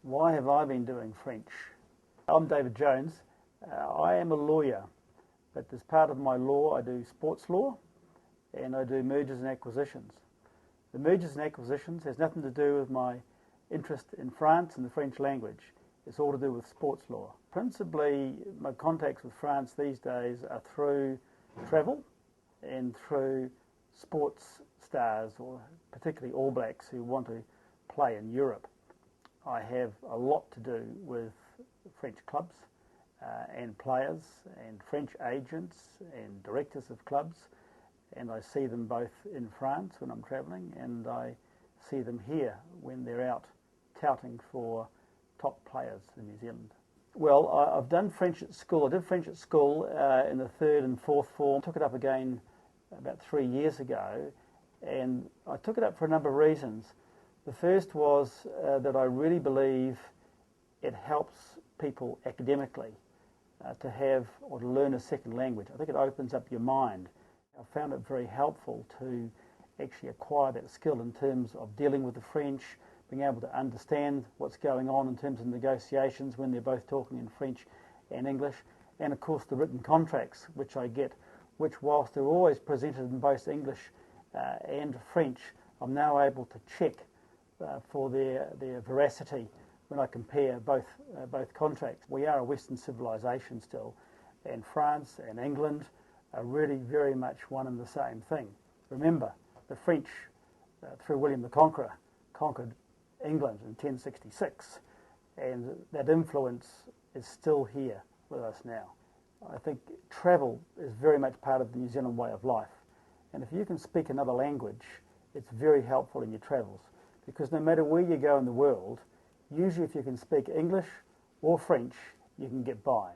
Why have I been doing French? I'm David Jones. I am a lawyer, but as part of my law I do sports law and I do mergers and acquisitions. The mergers and acquisitions has nothing to do with my interest in France and the French language. It's all to do with sports law. Principally, my contacts with France these days are through travel and through sports stars, or particularly All Blacks who want to play in Europe. I have a lot to do with French clubs and players and French agents and directors of clubs, and I see them both in France when I'm travelling, and I see them here when they're out touting for top players in New Zealand. Well, I've done French at school. I did French at school in the third and fourth form. I took it up again about 3 years ago, and I took it up for a number of reasons. The first was that I really believe it helps people academically to have or to learn a second language. I think it opens up your mind. I found it very helpful to actually acquire that skill in terms of dealing with the French, being able to understand what's going on in terms of negotiations when they're both talking in French and English, and of course the written contracts which I get, which whilst they're always presented in both English and French, I'm now able to check for their veracity when I compare both contracts. We are a Western civilization still, and France and England are really very much one and the same thing. Remember, the French, through William the Conqueror, conquered England in 1066, and that influence is still here with us now. I think travel is very much part of the New Zealand way of life, and if you can speak another language, it's very helpful in your travels, because no matter where you go in the world, usually if you can speak English or French, you can get by.